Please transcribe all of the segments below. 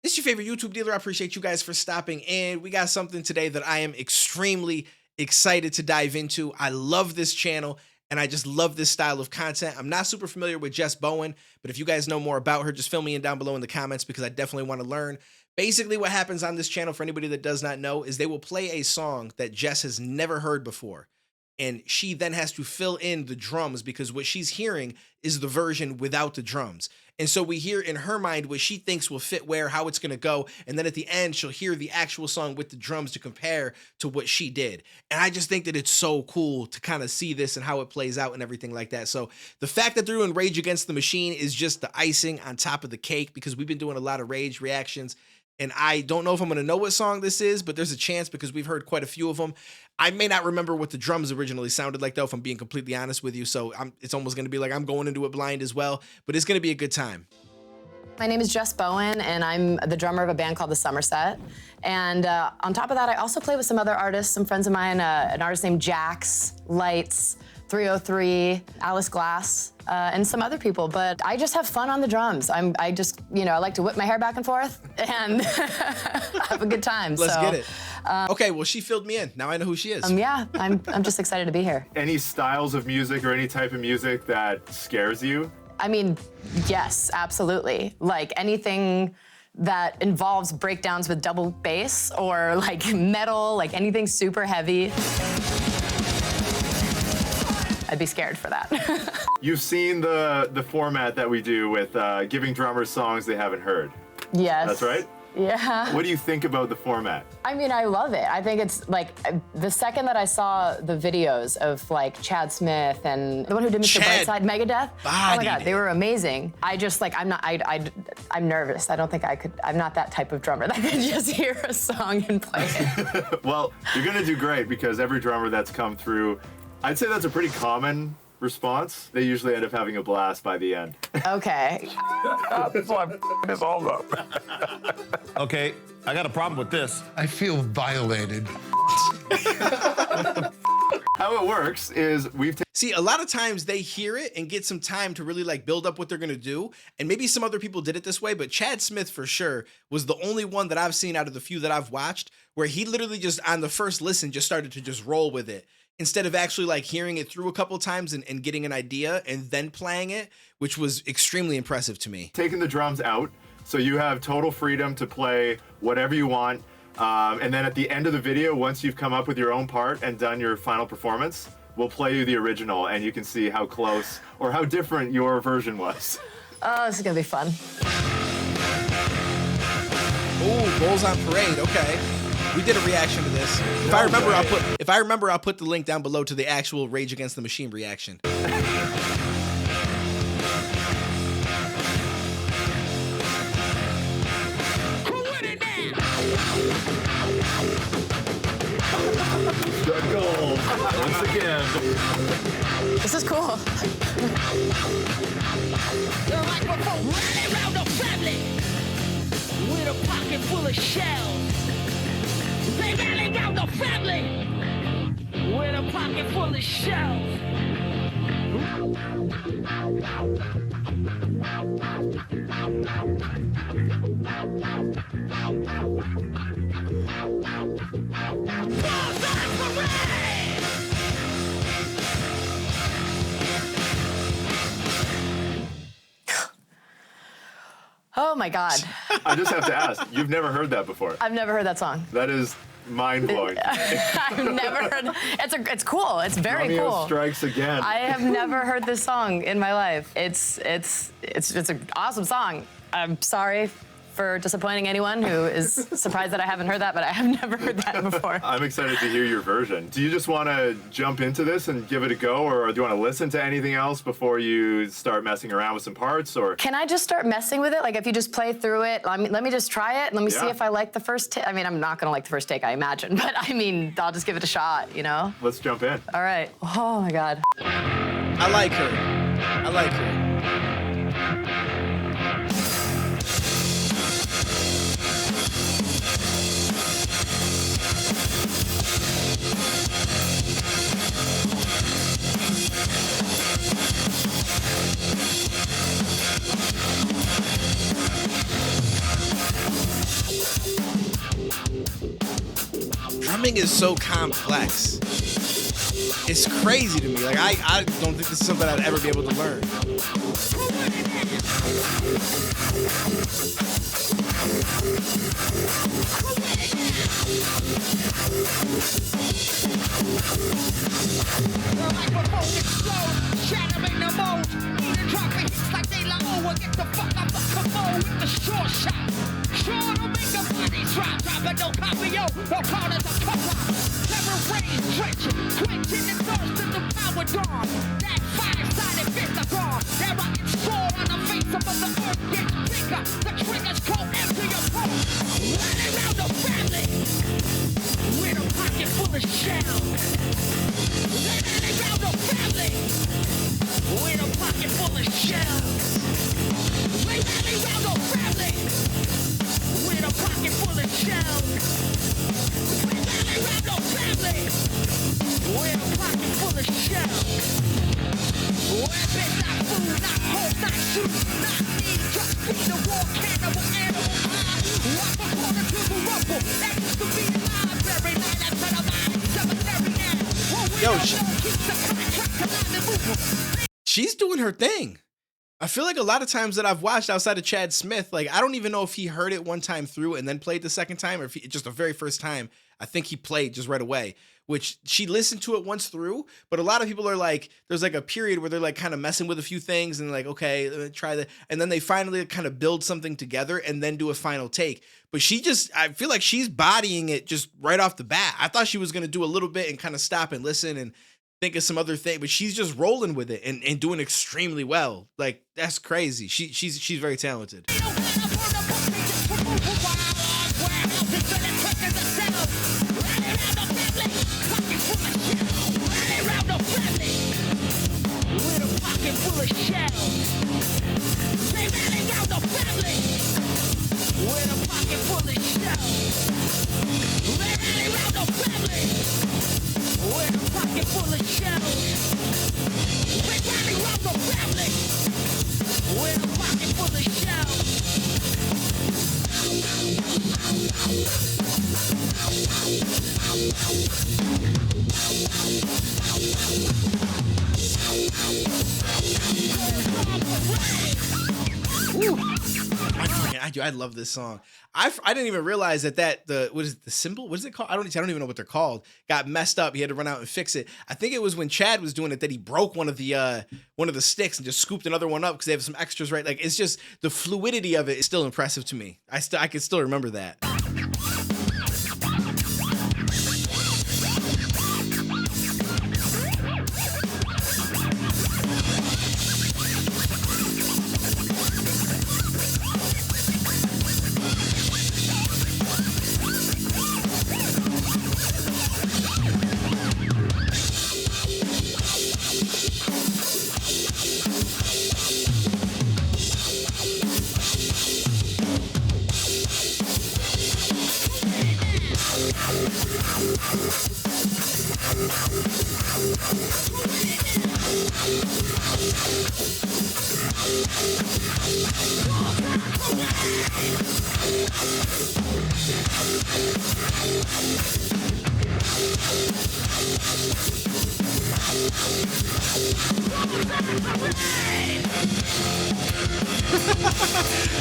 This is your favorite YouTube dealer. I appreciate you guys for stopping in. We got something today that I am extremely excited to dive into. I love this channel and I just love this style of content. I'm not super familiar with Jess Bowen, but if you guys know more about her, just fill me in down below in the comments because I definitely want to learn. Basically what happens on this channel, for anybody that does not know, is they will play a song that Jess has never heard before. And she then has to fill in the drums because what she's hearing is the version without the drums. And so we hear in her mind what she thinks will fit where, how it's going to go. And then at the end, she'll hear the actual song with the drums to compare to what she did. And I just think that it's so cool to kind of see this and how it plays out and everything like that. So the fact that they're doing Rage Against the Machine is just the icing on top of the cake because we've been doing a lot of Rage reactions. And I don't know if I'm going to know what song this is, but there's a chance because we've heard quite a few of them. I may not remember what the drums originally sounded like, though, if I'm being completely honest with you. So it's almost going to be like I'm going into it blind as well, but it's going to be a good time. My name is Jess Bowen, and I'm the drummer of a band called The Somerset. And on top of that, I also play with some other artists, some friends of mine, an artist named Jax, Lights, 303, Alice Glass, and some other people. But I just have fun on the drums. I just, I like to whip my hair back and forth and have a good time. Let's get it. Okay, well, she filled me in. Now I know who she is. Yeah, I'm just excited to be here. Any styles of music or any type of music that scares you? I mean, yes, absolutely. Like anything that involves breakdowns with double bass or like metal, like anything super heavy. I'd be scared for that. You've seen the format that we do with giving drummers songs they haven't heard. Yes. That's right? Yeah. What do you think about the format? I mean, I love it. I think it's like the second that I saw the videos of like Chad Smith and the one who did Mr. Brightside, Megadeth. Oh my God, they were amazing. I just like, I'm nervous. I don't think I could, I'm not that type of drummer that could just hear a song and play it. Well, you're gonna do great because every drummer that's come through, I'd say that's a pretty common response. They usually end up having a blast by the end. Okay. That's why I'm this all up. Okay, I got a problem with this. I feel violated. How it works is See, a lot of times they hear it and get some time to really like build up what they're gonna do. And maybe some other people did it this way, but Chad Smith for sure was the only one that I've seen out of the few that I've watched where he literally just on the first listen just started to just roll with it, instead of actually like hearing it through a couple of times and getting an idea and then playing it, which was extremely impressive to me. Taking the drums out, so you have total freedom to play whatever you want. And then at the end of the video, once you've come up with your own part and done your final performance, we'll play you the original and you can see how close or how different your version was. Oh, this is gonna be fun. Oh, Bulls on Parade, okay. We did a reaction to this. If I remember, I'll put the link down below to the actual Rage Against the Machine reaction. Good goal. Once again. This is cool. The microphone running around the family with a pocket full of shells. They rally around the family with a pocket full of shells. Oh my God. I just have to ask, you've never heard that before? I've never heard that song. That is mind-blowing. I've never heard, it's cool, it's very Romeo cool. Strikes Again. I have never heard this song in my life. It's an awesome song. I'm sorry for disappointing anyone who is surprised that I haven't heard that, but I have never heard that before. I'm excited to hear your version. Do you just want to jump into this and give it a go, or do you want to listen to anything else before you start messing around with some parts, or? Can I just start messing with it? Like if you just play through it, let me just try it, and let me see if I like the first take. I mean, I'm not gonna like the first take, I imagine, but I mean, I'll just give it a shot, you know? Let's jump in. All right. Oh my God. I like her. I like her. drumming is so complex. It's crazy to me. Like I don't think this is something I'd ever be able to learn. Shattering the mold, eating dropping like they like, oh, get the fuck up the commode with the short shot. Sure to make the body drop, but no copy, yo, no call it a cover. Never rain, drenching, quenching the thirst in the power dawn. That fire-sided fist of gone, that rocket score on the face of the earth gets bigger. The triggers go empty your pulse. Running around the family with a pocket full of shells. Running around the family with a pocket full of shells. We rally round the family with a pocket full of shells. We rally round the family with a pocket full of shells. Weapons, not food, not hope, not shoes, not need, just be the war cannibal animal. Walk a corner to the rumble, that used to be a library, night after the mind, cemetery now. Yo, Keeps the contract alive and moving. she's doing her thing. I feel like a lot of times that I've watched outside of Chad Smith, like I don't even know if he heard it one time through and then played the second time, or if he, just the very first time, I think he played just right away, which she listened to it once through. But a lot of people are like, there's like a period where they're like kind of messing with a few things and like, okay, let me try that. And then they finally kind of build something together and then do a final take. But she just, I feel like she's bodying it just right off the bat. I thought she was going to do a little bit and kind of stop and listen and think of some other thing, but she's just rolling with it and doing extremely well. Like that's crazy. She's very talented. I love this song. I didn't even realize that what is it, the symbol? What is it called? I don't even know what they're called. Got messed up. He had to run out and fix it. I think it was when Chad was doing it that he broke one of the sticks and just scooped another one up because they have some extras, right? Like it's just the fluidity of it is still impressive to me. I can still remember that.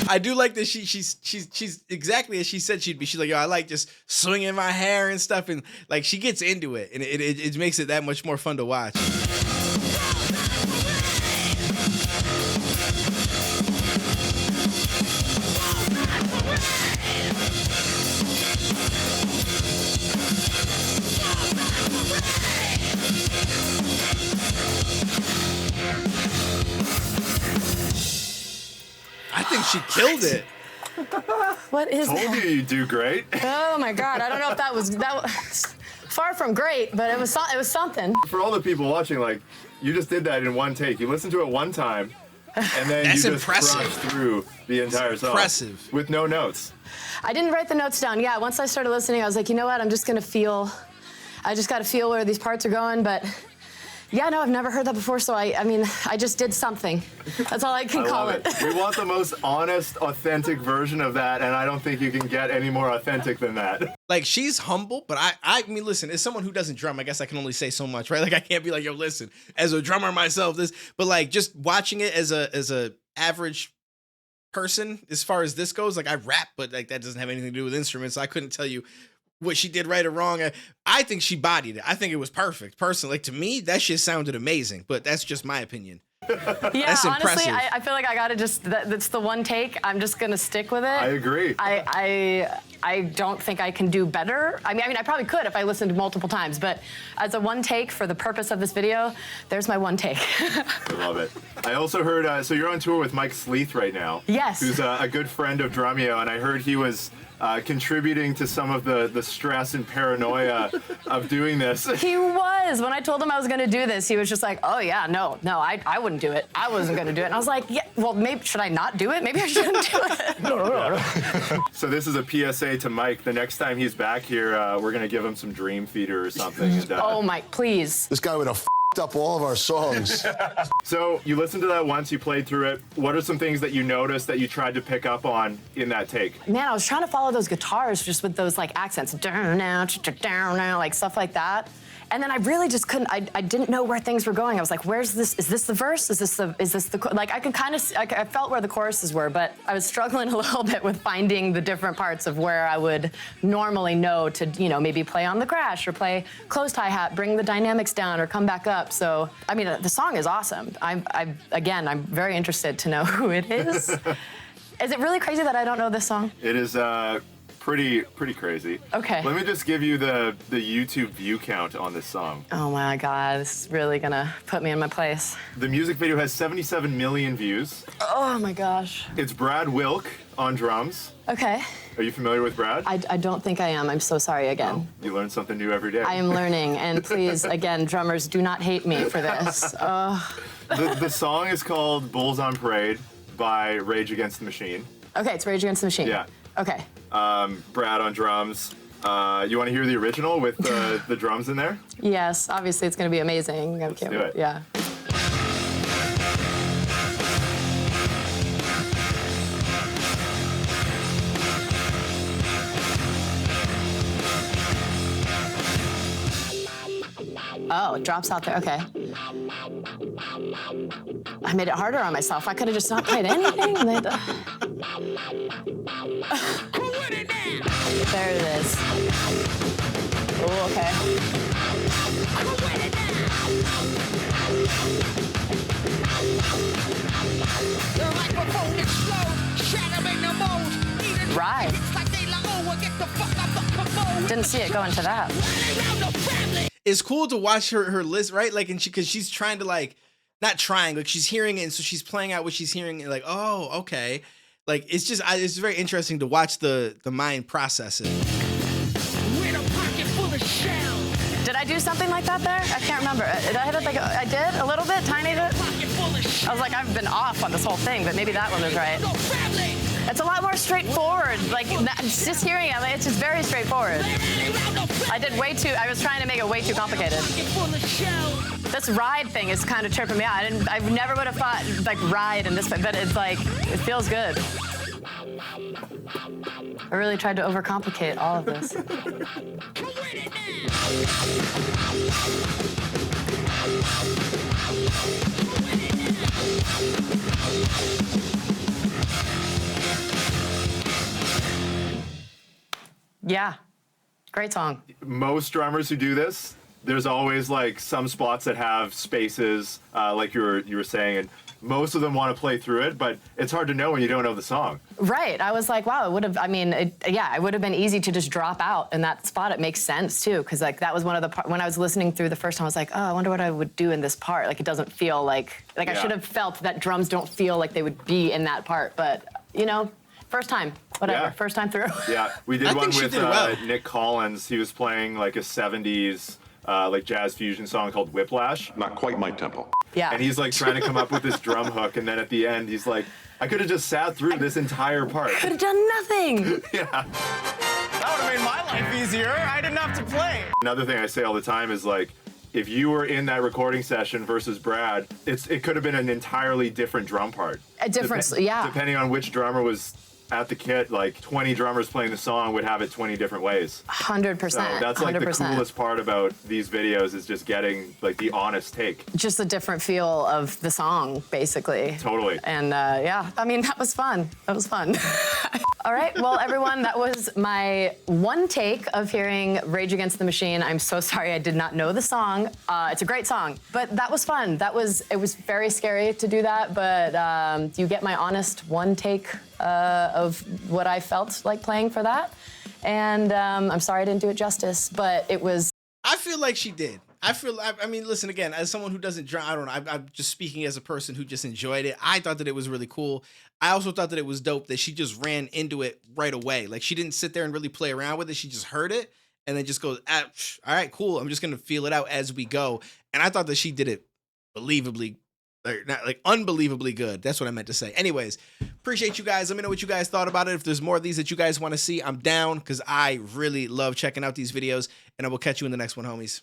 I do like that she's exactly as she said she'd be. She's like, yo, I like just swinging my hair and stuff, and like she gets into it, and it makes it that much more fun to watch. I think she killed it. What is Told that? you do great. Oh my God! I don't know if that was far from great, but it was something. For all the people watching, like, you just did that in one take. You listened to it one time, and then That's you just impressive. crushed through the entire song. Impressive. With no notes. I didn't write the notes down. Yeah, once I started listening, I was like, you know what? I just got to feel where these parts are going. But Yeah, no, I've never heard that before, so I mean, I just did something. That's all I can call love it. We want the most honest, authentic version of that, and I don't think you can get any more authentic than that. Like, she's humble, but I mean, listen, as someone who doesn't drum, I guess I can only say so much, right? Like, I can't be like, yo, listen, as a drummer myself, but like, just watching it as a average person, as far as this goes, like, I rap, but like, that doesn't have anything to do with instruments, so I couldn't tell you what she did right or wrong. I think she bodied it. I think it was perfect. Personally, like, to me, that shit sounded amazing, but that's just my opinion. Yeah, That's honestly, impressive. I feel like I gotta that's the one take. I'm just gonna stick with it. I agree. I don't think I can do better. I mean, I probably could if I listened multiple times, but as a one take for the purpose of this video, there's my one take. I love it. I also heard, so you're on tour with Mike Sleeth right now. Yes. Who's a good friend of Drumeo, and I heard he was contributing to some of the stress and paranoia of doing this. He was. When I told him I was gonna do this, he was just like, oh yeah, no, I wouldn't do it. I wasn't gonna do it. And I was like, yeah, well, maybe, should I not do it? Maybe I shouldn't do it. No. So this is a PSA to Mike. The next time he's back here, we're gonna give him some Dream Theater or something. And, Oh, Mike, please. This guy would have f***ed up all of our songs. So you listened to that once, you played through it. What are some things that you noticed that you tried to pick up on in that take? Man, I was trying to follow those guitars just with those like accents, down now, like stuff like that. And then I really just couldn't, I didn't know where things were going. I was like, where's this, is this the verse? Is this the, like I could kind of, I felt where the choruses were, but I was struggling a little bit with finding the different parts of where I would normally know to, you know, maybe play on the crash or play closed hi-hat, bring the dynamics down or come back up. So, I mean, the song is awesome. Again, I'm very interested to know who it is. Is it really crazy that I don't know this song? It is pretty crazy. Okay. Let me just give you the YouTube view count on this song. Oh my God, this is really gonna put me in my place. The music video has 77 million views. Oh my gosh. It's Brad Wilk on drums. Okay. Are you familiar with Brad? I don't think I am. I'm so sorry again. You learn something new every day. I am learning, and please, again, drummers, do not hate me for this. The song is called Bulls on Parade by Rage Against the Machine. Okay, it's Rage Against the Machine. Yeah. Okay. Brad on drums. You want to hear the original with the drums in there? Yes, obviously it's going to be amazing. Let's do it. Yeah. Oh, it drops out there. Okay. I made it harder on myself. I could have just not played anything. There it is. Oh, okay. Right. Didn't see it go into that. It's cool to watch her list, right? Like, and because she's trying to, like, not trying, like, she's hearing it, and so she's playing out what she's hearing, and like, oh, okay. Like, it's just, it's very interesting to watch the mind process it. Did I do something like that there? I can't remember. Did I hit it like I did? A little bit? Tiny bit? I was like, I've been off on this whole thing, but maybe that one was right. It's a lot more straightforward. Like, just hearing it, it's just very straightforward. I was trying to make it way too complicated. This ride thing is kind of tripping me out. I never would have thought, like, ride in this, but it's like, it feels good. I really tried to overcomplicate all of this. Yeah, great song. Most drummers who do this, there's always like some spots that have spaces, like you were saying, and most of them want to play through it, but it's hard to know when you don't know the song. Right. I was like, wow, it would have, I mean, it would have been easy to just drop out in that spot. It makes sense, too, because, like, that was one of the when I was listening through the first time, I was like, oh, I wonder what I would do in this part. Like, it doesn't feel like I should have felt that drums don't feel like they would be in that part. But, you know, first time, whatever, first time through. Yeah, we did one with well. Nick Collins. He was playing, like, a 70s, like, jazz fusion song called Whiplash. Not quite my tempo. Yeah. And he's like trying to come up with this drum hook, and then at the end he's like, I could have just sat through this entire part. Could have done nothing. Yeah. That would have made my life easier. I didn't have to play. Another thing I say all the time is like, if you were in that recording session versus Brad, it could have been an entirely different drum part. A difference, yeah. Depending on which drummer was at the kit, like 20 drummers playing the song would have it 20 different ways. 100%. So that's like 100%. the coolest part about these videos is just getting like the honest take. Just a different feel of the song, basically. Totally. And yeah, I mean, that was fun. That was fun. All right, well, everyone, that was my one take of hearing Rage Against the Machine. I'm so sorry I did not know the song. It's a great song, but that was fun. It was very scary to do that, but you get my honest one take of what I felt like playing for that. And I'm sorry I didn't do it justice, but it was. I feel like she did. I mean, listen, again, as someone who doesn't drum, I don't know, I'm just speaking as a person who just enjoyed it. I thought that it was really cool. I also thought that it was dope that she just ran into it right away. Like, she didn't sit there and really play around with it. She just heard it and then just goes, all right, cool. I'm just going to feel it out as we go. And I thought that she did it believably, unbelievably good. That's what I meant to say. Anyways, appreciate you guys. Let me know what you guys thought about it. If there's more of these that you guys want to see, I'm down because I really love checking out these videos. And I will catch you in the next one, homies.